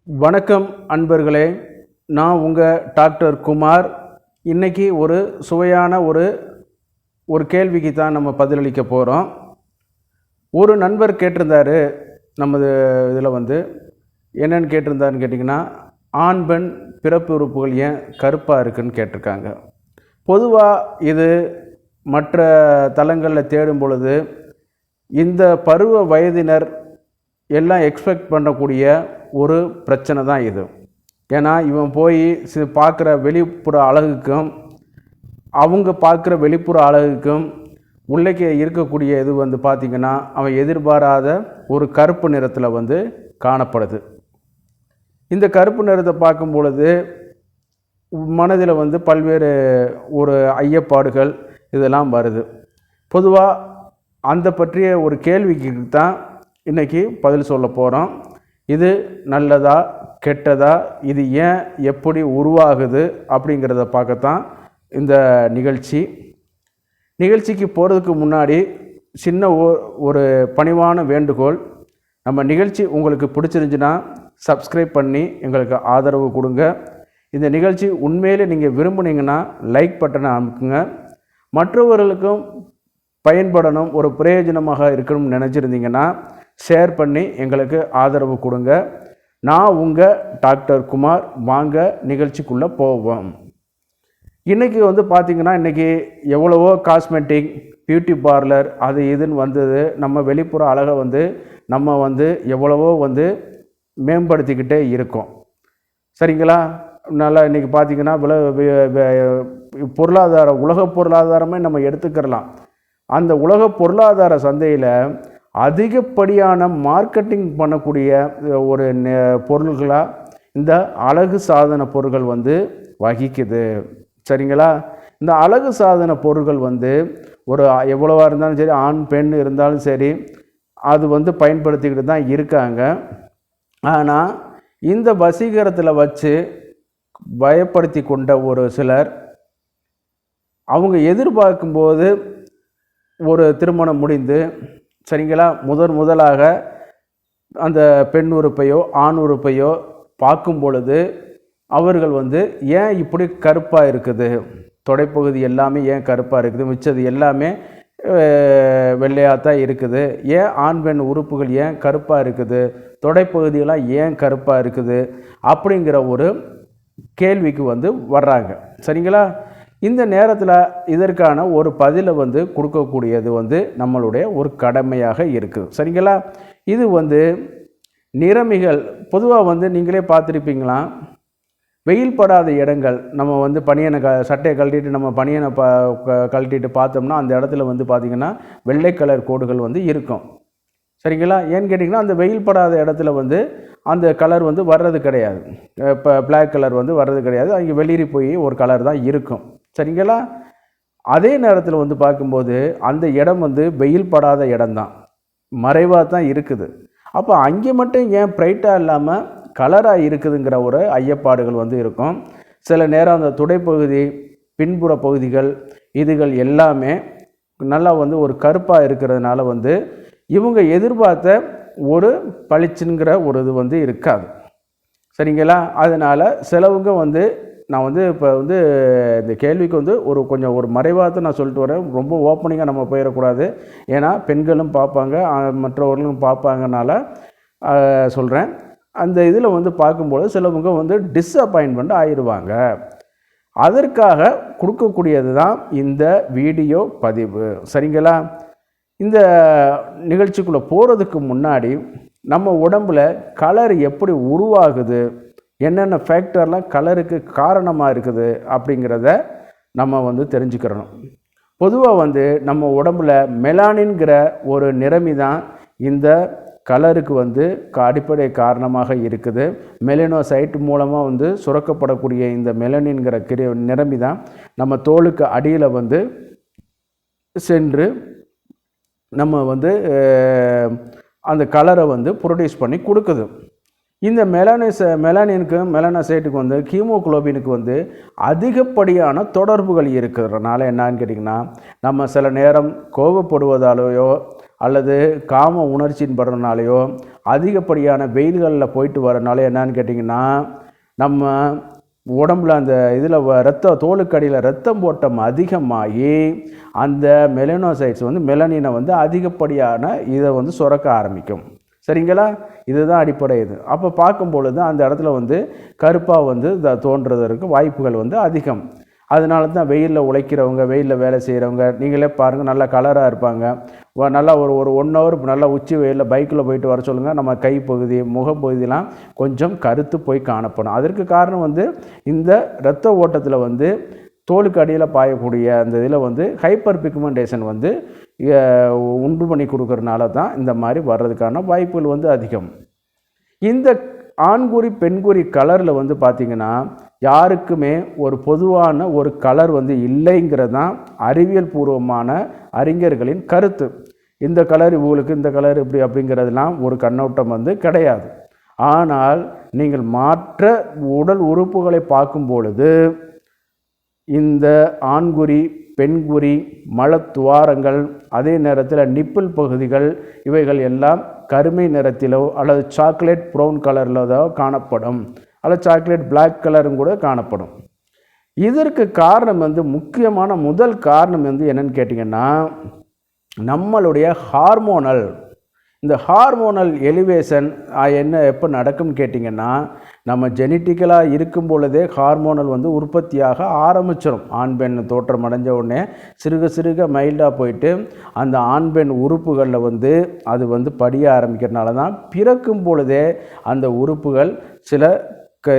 வணக்கம் அன்பர்களே, நான் உங்கள் டாக்டர் குமார். இன்றைக்கி ஒரு சுவையான ஒரு கேள்விக்கு தான் நம்ம பதிலளிக்க போகிறோம். ஒரு நண்பர் கேட்டிருந்தார் நமது இதில் என்னென்னு கேட்டிருந்தாருன்னு கேட்டிங்கன்னா, ஆண் பெண் பிறப்பு உறுப்புகள் ஏன் கருப்பாக இருக்குதுன்னு கேட்டிருக்காங்க. பொதுவாக இது மற்ற தளங்களில் தேடும் பொழுது இந்த பருவ வயதினர் எல்லாம் எக்ஸ்பெக்ட் பண்ணக்கூடிய ஒரு பிரச்சனை தான் இது. ஏன்னா இவன் போய் பார்க்குற வெளிப்புற அழகுக்கும் அவங்க பார்க்குற வெளிப்புற அழகுக்கும் உள்ளே இருக்கக்கூடிய இது பார்த்திங்கன்னா அவன் எதிர்பாராத ஒரு கருப்பு நிறத்தில் காணப்படுது. இந்த கருப்பு நிறத்தை பார்க்கும் பொழுது மனதில் பல்வேறு ஒரு ஐயப்பாடுகள் இதெல்லாம் வருது. பொதுவாக அந்த பற்றிய ஒரு கேள்விக்கு தான் இன்றைக்கி பதில் சொல்ல போகிறோம். இது நல்லதா கெட்டதா, இது ஏன் எப்படி உருவாகுது அப்படிங்கிறத பார்க்கத்தான் இந்த நிகழ்ச்சிக்கு போகிறதுக்கு முன்னாடி சின்ன ஒரு பணிவான வேண்டுகோள். நம்ம நிகழ்ச்சி உங்களுக்கு பிடிச்சிருந்துச்சுன்னா சப்ஸ்கிரைப் பண்ணி எங்களுக்கு ஆதரவு கொடுங்க. இந்த நிகழ்ச்சி உண்மையிலே நீங்கள் விரும்புனீங்கன்னா லைக் பட்டனை அமுக்குங்க. மற்றவர்களுக்கும் பயன்படணும், ஒரு பிரயோஜனமாக இருக்கணும்னு நினச்சிருந்தீங்கன்னா ஷேர் பண்ணி எங்களுக்கு ஆதரவு கொடுங்க. நான் உங்கள் டாக்டர் குமார். வாங்க நிகழ்ச்சிக்குள்ளே போவோம். இன்றைக்கி பார்த்திங்கன்னா இன்றைக்கி எவ்வளவோ காஸ்மெட்டிக், பியூட்டி பார்லர் அது இதுன்னு வந்தது. நம்ம வெளிப்புற அழகை நம்ம எவ்வளவோ மேம்படுத்திக்கிட்டே இருக்கோம். சரிங்களா? நல்லா இன்றைக்கி பார்த்திங்கன்னா உலக பொருளாதாரமே நம்ம எடுத்துக்கிறலாம். அந்த உலக பொருளாதார சந்தையில் அதிகப்படியான மார்க்கெட்டிங் பண்ணக்கூடிய ஒரு பொருள்களாக இந்த அழகு சாதன பொருட்கள் வகிக்குது. சரிங்களா? இந்த அழகு சாதன பொருட்கள் ஒரு எவ்வளவாக இருந்தாலும் சரி, ஆண் பெண் இருந்தாலும் சரி, அது பயன்படுத்திக்கிட்டு தான் இருக்காங்க. ஆனால் இந்த வசீகரத்தில் வச்சு பயப்படுத்தி கொண்ட ஒரு சிலர் அவங்க எதிர்பார்க்கும்போது ஒரு திருமணம் முடிந்து, சரிங்களா, முதலாக அந்த பெண் உறுப்பையோ ஆண் உறுப்பையோ பார்க்கும் பொழுது அவர்கள் ஏன் இப்படி கருப்பாக இருக்குது, தொடைப்பகுதி எல்லாமே ஏன் கருப்பாக இருக்குது, மிச்சது எல்லாமே வெள்ளையாக தான் இருக்குது, ஏன் ஆண் பெண் உறுப்புகள் ஏன் கருப்பாக இருக்குது, தொடைப்பகுதியெல்லாம் ஏன் கருப்பாக இருக்குது அப்படிங்கிற ஒரு கேள்விக்கு வர்றாங்க. சரிங்களா? இந்த நேரத்தில் இதற்கான ஒரு பதிலை கொடுக்கக்கூடியது நம்மளுடைய ஒரு கடமையாக இருக்குது. சரிங்களா? இது நிறமிகள் பொதுவாக நீங்களே பார்த்துருப்பீங்களா, வெயில் படாத இடங்கள் நம்ம பனியனை சட்டையை கழட்டிட்டு நம்ம பனியனை கழட்டிட்டு பார்த்தோம்னா அந்த இடத்துல பார்த்திங்கன்னா வெள்ளை கலர் கோடுகள் இருக்கும். சரிங்களா? ஏன்னு கேட்டிங்கன்னா அந்த வெயில் படாத இடத்துல அந்த கலர் வர்றது கிடையாது. இப்போ பிளாக் கலர் வர்றது கிடையாது. அங்கே வெளிரி போய் ஒரு கலர் தான் இருக்கும். சரிங்களா? அதே நேரத்தில் பார்க்கும்போது அந்த இடம் வெயில் படாத இடம்தான், மறைவாக தான் இருக்குது. அப்போ அங்கே மட்டும் ஏன் பிரைட்டாக இல்லாமல் கலராக இருக்குதுங்கிற ஒரு ஐயப்பாடுகள் இருக்கும். சில நேரம் அந்த துடைப்பகுதி, பின்புற பகுதிகள் இதுகள் எல்லாமே நல்லா ஒரு கருப்பாக இருக்கிறதுனால இவங்க எதிர்பார்த்த ஒரு பளிச்சுங்கிற ஒரு இது இருக்காது. சரிங்களா? அதனால் சிலவங்க நான் இப்போ இந்த கேள்விக்கு ஒரு கொஞ்சம் ஒரு மறைவாக நான் சொல்லிட்டு வரேன். ரொம்ப ஓப்பனிங்காக நம்ம போயிடக்கூடாது. ஏன்னா பெண்களும் பார்ப்பாங்க, மற்றவர்களும் பார்ப்பாங்கனால சொல்கிறேன். அந்த இதில் பார்க்கும்போது சிலவங்க டிஸப்பாயின்மெண்ட் ஆயிடுவாங்க. அதற்காக கொடுக்கக்கூடியது தான் இந்த வீடியோ பதிவு. சரிங்களா? இந்த நிகழ்ச்சிக்குள்ளே போகிறதுக்கு முன்னாடி நம்ம உடம்பில் கலர் எப்படி உருவாகுது, என்னென்ன ஃபேக்டர்லாம் கலருக்கு காரணமாக இருக்குது அப்படிங்கிறத நம்ம தெரிஞ்சுக்கிறணும். பொதுவாக நம்ம உடம்பில் மெலானின்கிற ஒரு நிறமி தான் இந்த கலருக்கு அடிப்படை காரணமாக இருக்குது. மெலனோசைட் மூலமாக சுரக்கப்படக்கூடிய இந்த மெலனின்கிற நிறமி தான் நம்ம தோலுக்கு அடியில் சென்று நம்ம அந்த கலரை ப்ரொடியூஸ் பண்ணி கொடுக்குது. இந்த மெலனோசைட்டுக்கு ஹீமோகுளோபினுக்கு அதிகப்படியான தொடர்புகள் இருக்கிறதுனால என்னன்னு கேட்டிங்கன்னா, நம்ம சில நேரம் கோபப்படுவதாலேயோ அல்லது காம உணர்ச்சியின் படுறதுனாலையோ அதிகப்படியான வெயில்களில் போயிட்டு வரனால என்னன்னு கேட்டிங்கன்னா நம்ம உடம்புல அந்த இதில் தோலுக்கடியில் ரத்தம் ஓட்டம் அதிகமாகி அந்த மெலனோசைட்ஸ் வந்து மெலனினை வந்து அதிகப்படியான இதை வந்து சுரக்க ஆரம்பிக்கும். சரிங்களா? இதுதான் அடிப்படை. இது அப்போ பார்க்கும் பொழுது அந்த இடத்துல வந்து கருப்பாக வந்து தோன்றுவதற்கு வாய்ப்புகள் வந்து அதிகம். அதனால தான் வெயிலில் உழைக்கிறவங்க, வெயிலில் வேலை செய்கிறவங்க நீங்களே பாருங்கள், நல்லா கலராக இருப்பாங்க. நல்லா ஒரு 1 ஹவர் நல்லா உச்சி வெயிலில் பைக்கில் போயிட்டு வர சொல்லுங்கள், நம்ம கைப்பகுதி முகப்பகுதியெலாம் கொஞ்சம் கருத்து போய் காணப்படும். அதற்கு காரணம் வந்து இந்த இரத்த ஓட்டத்தில் வந்து தோலுக்கு அடியில் பாயக்கூடிய அந்த இதில் வந்து ஹைப்பர் பிக்மெண்டேஷன் வந்து உண்டு பண்ணி கொடுக்கறனால தான் இந்த மாதிரி வர்றதுக்கான வாய்ப்புகள் வந்து அதிகம். இந்த ஆண்குறி பெண்குறி கலரில் வந்து பார்த்திங்கன்னா யாருக்குமே ஒரு பொதுவான ஒரு கலர் வந்து இல்லைங்கிறது தான் அறிவியல் பூர்வமான அறிஞர்களின் கருத்து. இந்த கலர் இவங்களுக்கு, இந்த கலர் இப்படி அப்படிங்கிறதுலாம் ஒரு கண்ணோட்டம் வந்து கிடையாது. ஆனால் நீங்கள் மாற்ற உடல் உறுப்புகளை பார்க்கும் பொழுது இந்த ஆண்குறி பெண்குறி மலத்துவாரங்கள் அதே நேரத்தில் நிப்பிள் பகுதிகள் இவைகள் எல்லாம் கருமை நிறத்திலோ அல்லது சாக்லேட் ப்ரௌன் கலரிலோ காணப்படும், அல்லது சாக்லேட் பிளாக் கலரும் கூட காணப்படும். இதற்கு காரணம் வந்து முக்கியமான முதல் காரணம் வந்து என்னன்னு கேட்டிங்கன்னா நம்மளுடைய ஹார்மோனல், இந்த ஹார்மோனல் எலிவேஷன் எப்போ நடக்கும்னு கேட்டிங்கன்னா நம்ம ஜெனட்டிக்கலாக இருக்கும் பொழுதே ஹார்மோனல் வந்து உற்பத்தியாக ஆரம்பிச்சிடும். ஆண் பெண் தோற்றம் அடைஞ்ச உடனே சிறுக சிறுக மைல்டாக போயிட்டு அந்த ஆண் பெண் உறுப்புகளில் வந்து அது வந்து படிய ஆரம்பிக்கிறதுனால தான் பிறக்கும் பொழுதே அந்த உறுப்புகள் சில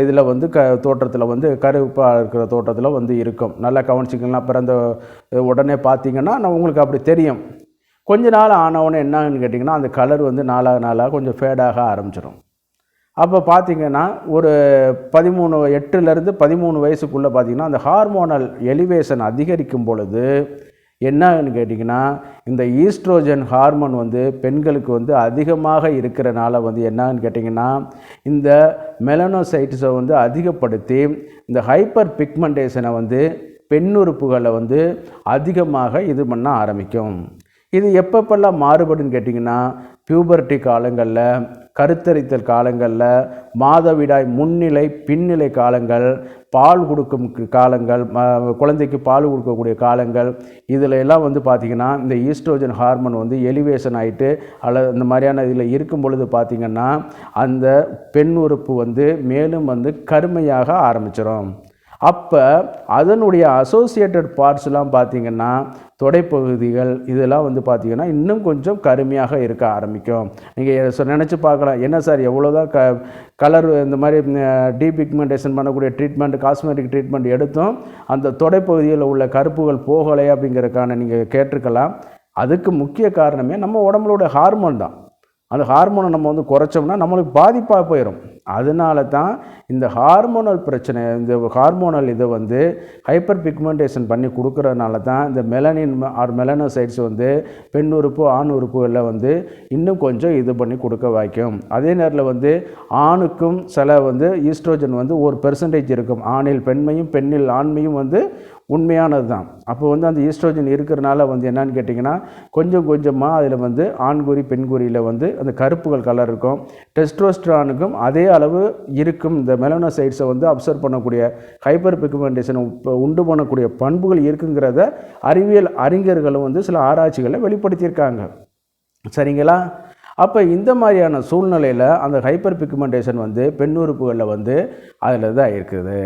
இதில் வந்து தோற்றத்தில் வந்து கருப்பாக இருக்கிற தோற்றத்தில் வந்து இருக்கும். நல்லா கவனிச்சிக்கலாம். பிறந்த உடனே பார்த்திங்கன்னா உங்களுக்கு அப்படி தெரியும். கொஞ்ச நாள் ஆனவுடனே என்னன்னு கேட்டிங்கன்னா அந்த கலர் வந்து நாளாக கொஞ்சம் ஃபேடாக ஆரம்பிச்சிடும். அப்போ பார்த்திங்கன்னா ஒரு 8லேருந்து 13 வயசுக்குள்ளே பார்த்திங்கன்னா அந்த ஹார்மோனல் எலிவேஷன் அதிகரிக்கும் பொழுது என்னன்னு கேட்டிங்கன்னா இந்த ஈஸ்ட்ரோஜன் ஹார்மோன் வந்து பெண்களுக்கு வந்து அதிகமாக இருக்கிறனால வந்து என்னன்னு கேட்டிங்கன்னா இந்த மெலனோசைட்ஸை வந்து அதிகப்படுத்தி இந்த ஹைப்பர் பிக்மெண்டேஷனை வந்து பெண்ணுறுப்புகளை வந்து அதிகமாக இது பண்ண ஆரம்பிக்கும். இது எப்பப்பெல்லாம் மாறுபடுன்னு கேட்டிங்கன்னா பியூபர்ட்டி காலங்களில், கருத்தரித்தல் காலங்களில், மாதவிடாய் முன்னிலை பின்னிலை காலங்கள், பால் கொடுக்கும் காலங்கள், குழந்தைக்கு பால் கொடுக்கக்கூடிய காலங்கள், இதில் எல்லாம் வந்து பார்த்திங்கன்னா இந்த ஈஸ்ட்ரோஜன் ஹார்மோன் வந்து எலிவேஷன் ஆகிட்டு அல்லது இந்த மாதிரியான இதில் இருக்கும் பொழுது பார்த்திங்கன்னா அந்த பெண் உறுப்பு வந்து மேலும் வந்து கருமையாக ஆரம்பிச்சிடும். அப்போ அதனுடைய அசோசியேட்டட் பார்ட்ஸ்லாம் பார்த்திங்கன்னா தொடைப்பகுதிகள் இதெல்லாம் வந்து பார்த்திங்கன்னா இன்னும் கொஞ்சம் கருமையாக இருக்க ஆரம்பிக்கும். நீங்கள் நினச்சி பார்க்கலாம், என்ன சார் எவ்வளோதான் கலர் இந்த மாதிரி டீபிக்மெண்டேஷன் பண்ணக்கூடிய ட்ரீட்மெண்ட், காஸ்மெட்டிக் ட்ரீட்மெண்ட் எடுத்தும் அந்த தொடைப்பகுதியில் உள்ள கருப்புகள் போகலை அப்படிங்கிறதுக்கான நீங்கள் கேட்டிருக்கலாம். அதுக்கு முக்கிய காரணமே நம்ம உடம்புலோட ஹார்மோன் தான். அந்த ஹார்மோனை நம்ம வந்து குறைச்சோம்னா நம்மளுக்கு பாதிப்பாக போயிடும். அதனால தான் இந்த ஹார்மோனல் பிரச்சனை, இந்த ஹார்மோனல் இதை வந்து ஹைப்பர் பிக்மெண்டேஷன் பண்ணி கொடுக்கறதுனால தான் இந்த மெலனின் ஆர் மெலனோசைட்ஸ் வந்து பெண் உறுப்பு ஆண் உறுப்புகளில் வந்து இன்னும் கொஞ்சம் இது பண்ணி கொடுக்க வைக்கும். அதே நேரத்தில் வந்து ஆணுக்கும் சில வந்து ஈஸ்ட்ரோஜன் வந்து 1% இருக்கும். ஆணில் பெண்மையும் பெண்ணில் ஆண்மையும் வந்து உண்மையானது தான். அப்போ வந்து அந்த ஈஸ்ட்ரோஜன் இருக்கிறனால வந்து என்னன்னு கேட்டிங்கன்னா கொஞ்சம் கொஞ்சமாக அதில் வந்து ஆண்குறி பெண்குறியில் வந்து அந்த கருப்புகள் கலர் இருக்கும். டெஸ்டோஸ்டரானுக்கும் அதே அளவு இருக்கும். இந்த மெலனோசைட்ஸை வந்து அப்சர்வ் பண்ணக்கூடிய ஹைப்பர் பிக்மெண்டேஷன் உண்டு பண்ணக்கூடிய பண்புகள் இருக்குங்கிறத அறிவியல் அறிஞர்களும் வந்து சில ஆராய்ச்சிகளை வெளிப்படுத்தியிருக்காங்க. சரிங்களா? அப்போ இந்த மாதிரியான சூழ்நிலையில் அந்த ஹைப்பர் பிக்மெண்டேஷன் வந்து பெண் உறுப்புகளில் வந்து அதில் தான் இருக்குது.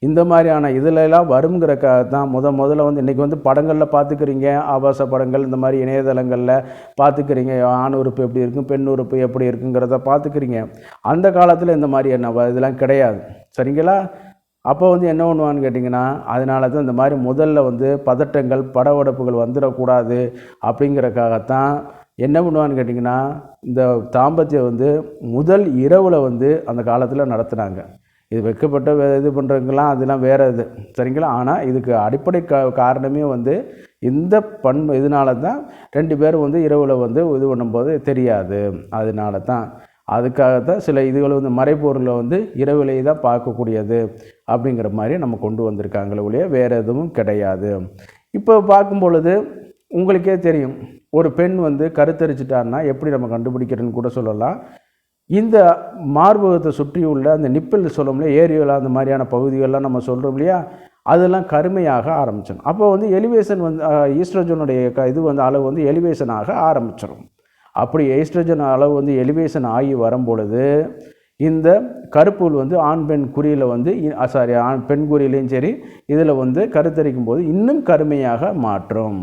இந்த மாதிரியான இதிலெல்லாம் வருங்கிறக்காக தான் முதல்ல வந்து இன்றைக்கி வந்து படங்களில் பார்த்துக்கிறீங்க, ஆபாச படங்கள் இந்த மாதிரி இணையதளங்களில் பார்த்துக்கிறீங்க. ஆண் உறுப்பு எப்படி இருக்கும், பெண் உறுப்பு எப்படி இருக்குங்கிறத பார்த்துக்கிறீங்க. அந்த காலத்தில் இந்த மாதிரி இதெல்லாம் கிடையாது. சரிங்களா? அப்போ வந்து என்ன பண்ணுவான்னு கேட்டிங்கன்னா அதனால தான் இந்த மாதிரி முதல்ல வந்து பதட்டங்கள் படவடப்புகள் வந்துடக்கூடாது அப்படிங்கிறக்காகத்தான் என்ன பண்ணுவான்னு கேட்டிங்கன்னா இந்த தாம்பத்தியம் வந்து முதல் இரவில் வந்து அந்த காலத்தில் நடத்துனாங்க. இது வைக்கப்பட்ட இது பண்ணுறதுக்கெல்லாம் அதெல்லாம் வேறு இது. சரிங்களா? ஆனால் இதுக்கு அடிப்படை காரணமே வந்து இந்த இதனால தான் 2 பேரும் வந்து இரவில் வந்து இது பண்ணும்போது தெரியாது. அதனால தான் அதுக்காகத்தான் சில இதுகளை வந்து மறைப்பொருளை வந்து இரவிலேயே தான் பார்க்கக்கூடியது அப்படிங்கிற மாதிரி நம்ம கொண்டு வந்திருக்காங்களே ஒழிய வேறு எதுவும் கிடையாது. இப்போ பார்க்கும் பொழுது உங்களுக்கே தெரியும், ஒரு பெண் வந்து கருத்தரிச்சிட்டான்னா எப்படி நம்ம கண்டுபிடிக்கிறதுன்னு கூட சொல்லலாம். இந்த மார்பகத்தை சுற்றியுள்ள அந்த நிப்பிள் சொல்லோம்ல, ஏரியோலா அந்த மாதிரியான பகுதிகள்லாம் நம்ம சொல்கிறோம் இல்லையா, அதெல்லாம் கருமையாக ஆரம்பிச்சிடும். அப்போ வந்து எலிவேஷன் வந்து ஈஸ்ட்ரோஜனுடைய இது வந்து அளவு வந்து எலிவேஷன் ஆக ஆரம்பிச்சிடும். அப்படி ஈஸ்ட்ரோஜன் அளவு வந்து எலிவேஷன் ஆகி வரும்பொழுது இந்த கருப்புள் வந்து ஆண் பெண் குறியில் வந்து பெண் குறியிலையும் சரி இதில் வந்து கருத்தரிக்கும் போது இன்னும் கருமையாக மாற்றும்.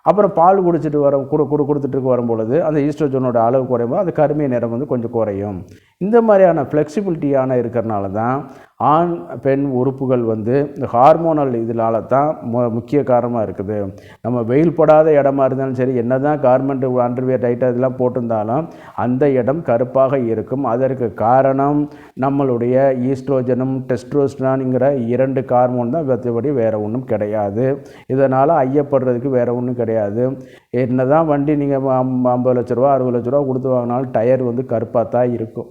அப்புறம் பால் குடிச்சிட்டு கொடுத்துட்டு வரும்பொழுது அந்த ஈஸ்ட்ரோஜனோட அளவு குறையும்போது அந்த கருமை நிறம் வந்து கொஞ்சம் குறையும். இந்த மாதிரியான ஃப்ளெக்சிபிலிட்டியான இருக்கிறனால தான் ஆண் பெண் உறுப்புகள் வந்து இந்த ஹார்மோனல் இதனால தான் முக்கிய காரணமாக இருக்குது. நம்ம வெயில் படாத இடமா இருந்தாலும் சரி, என்ன தான் கார்மெண்ட் அண்டர்வேர் டைட்டாக இதெல்லாம் போட்டிருந்தாலும் அந்த இடம் கருப்பாக இருக்கும். அதற்கு காரணம் நம்மளுடைய ஈஸ்ட்ரோஜனும் டெஸ்ட்ரோஸ்டரான்ங்கிற 2 ஹார்மோன் தான். மற்றபடி வேறு ஒன்றும் கிடையாது. இதனால் ஐயப்படுறதுக்கு வேறு ஒன்றும் கிடையாது. என்ன தான் வண்டி நீங்கள் 50 லட்ச ரூபா 60 லட்ச ரூபா கொடுத்து வாங்கினாலும் டயர் வந்து கருப்பாக தான் இருக்கும்.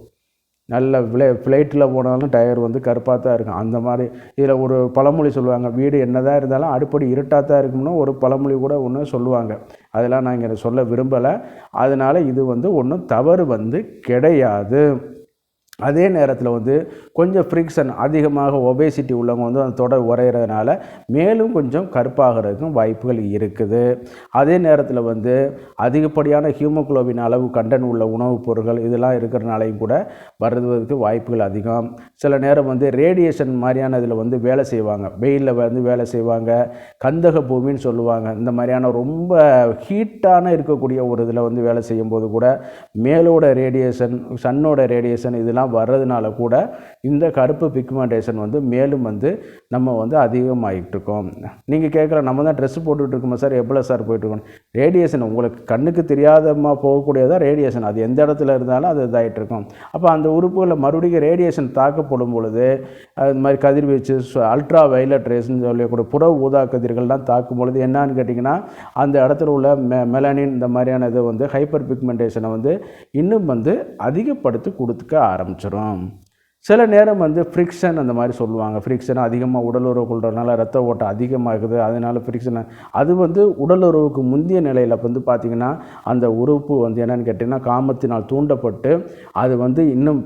நல்ல ஃப்ளைட்டில் போனாலும் டயர் வந்து கருப்பாக தான் இருக்கும். அந்த மாதிரி இதில் ஒரு பழமொழி சொல்லுவாங்க, வீடு என்ன தான் இருந்தாலும் அடுப்படி இருட்டாக தான் இருக்கும்னு ஒரு பழமொழி கூட ஒன்று சொல்லுவாங்க. அதெல்லாம் நான் இங்கே சொல்ல விரும்பலை. அதனால் இது வந்து ஒன்றும் தவறு வந்து கிடையாது. அதே நேரத்தில் வந்து கொஞ்சம் ஃப்ரிக்ஷன் அதிகமாக ஒபேசிட்டி உள்ளவங்க வந்து அந்த தொடை உரைகிறதுனால மேலும் கொஞ்சம் கருப்பாகிறதுக்கும் வாய்ப்புகள் இருக்குது. அதே நேரத்தில் வந்து அதிகப்படியான ஹீமோகுளோபின் அளவு கண்டென்ட் உள்ள உணவுப் பொருட்கள் இதெல்லாம் இருக்கிறனாலையும் கூட வருவதற்கு வாய்ப்புகள் அதிகம். சில நேரம் வந்து ரேடியேஷன் மாதிரியான இதில் வந்து வேலை செய்வாங்க, வெயிலில் வந்து வேலை செய்வாங்க, கந்தக பூமின்னு சொல்லுவாங்க. இந்த மாதிரியான ரொம்ப ஹீட்டான இருக்கக்கூடிய ஒரு இதில் வந்து வேலை செய்யும்போது கூட மேலோட ரேடியேஷன் சன்னோட ரேடியேஷன் இதெல்லாம் வர்றதுனால கூட இந்த கருப்பு பிக்மெண்டேஷன் வந்து மேலும் வந்து நம்ம வந்து அதிகமாகிட்டு இருக்கோம். நீங்கள் கேட்குற நம்ம தான் ட்ரெஸ் போட்டுக்கிட்டு இருக்கோமா சார், எவ்வளோ சார் போயிட்டுருக்கோம்? ரேடியேஷன் உங்களுக்கு கண்ணுக்கு தெரியாதமாக போகக்கூடியதான் ரேடியேஷன். அது எந்த இடத்துல இருந்தாலும் அது இதாகிட்டு இருக்கும். அப்போ அந்த உறுப்புகளில் மறுபடியும் ரேடியேஷன் தாக்கப்படும் பொழுது அது மாதிரி கதிர்வீச்சு அல்ட்ரா வயலட் ரேஸ்ன்னு சொல்லக்கூடிய புற ஊதா கதிர்கள்லாம் தாக்கும் பொழுது என்னான்னு கேட்டிங்கன்னா அந்த இடத்துல உள்ள மெலனின் இந்த மாதிரியான இதை வந்து ஹைப்பர் பிக்மெண்டேஷனை வந்து இன்னும் வந்து அதிகப்படுத்தி கொடுத்துக்க ஆரம்பிச்சிடும். சில நேரம் வந்து ஃப்ரிக்ஷன் அந்த மாதிரி சொல்லுவாங்க. ஃப்ரிக்ஷன் அதிகமாக உடலுறவு கொள்றதுனால ரத்த ஓட்டம் அதிகமாகுது, அதனால் ஃப்ரிக்ஷன் அது வந்து உடலுறவுக்கு முந்தைய நிலையில் வந்து பார்த்திங்கன்னா அந்த உறுப்பு வந்து என்னென்னு கேட்டிங்கன்னா காமத்தினால் தூண்டப்பட்டு அது வந்து இன்னும்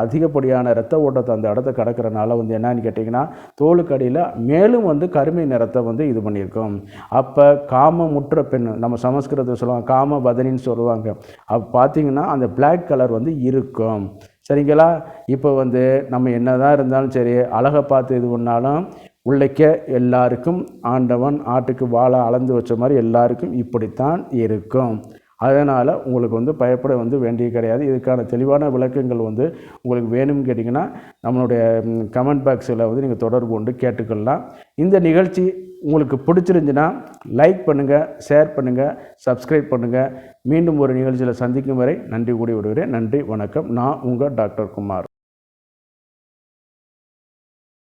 அதிகப்படியான ரத்த ஓட்டத்தை அந்த இடத்த கடக்கிறனால வந்து என்னென்னு கேட்டிங்கன்னா தோலுக்கடியில் மேலும் வந்து கருமை நிறத்தை வந்து இது பண்ணியிருக்கோம். அப்போ காமமுற்ற பெண், நம்ம சமஸ்கிருதத்தில் சொல்லுவாங்க காம பதனின்னு சொல்லுவாங்க. அப்போ பார்த்திங்கன்னா அந்த பிளாக் கலர் வந்து இருக்கும். சரிங்களா? இப்போ வந்து நம்ம என்ன தான் இருந்தாலும் சரி, அழகை பார்த்து இது பண்ணாலும் உள்ளைக்க எல்லாருக்கும் ஆண்டவன் ஆட்டுக்கு வாழை அளந்து வச்ச மாதிரி எல்லாருக்கும் இப்படித்தான் இருக்கும். அதனால் உங்களுக்கு வந்து பயப்பட வந்து வேண்டிய கிடையாது. இதுக்கான தெளிவான விளக்கங்கள் வந்து உங்களுக்கு வேணும்னு கேட்டிங்கன்னா நம்மளுடைய கமெண்ட் பாக்ஸில் வந்து நீங்கள் தொடர்பு கொண்டு கேட்டுக்கொள்ளலாம். இந்த நிகழ்ச்சி உங்களுக்கு பிடிச்சிருந்துச்சுன்னா லைக் பண்ணுங்கள், ஷேர் பண்ணுங்கள், சப்ஸ்கிரைப் பண்ணுங்கள். மீண்டும் ஒரு நிகழ்ச்சியில் சந்திக்கும் வரை நன்றி கூறி விடுகிறேன். நன்றி, வணக்கம். நான் உங்கள் டாக்டர் குமார்.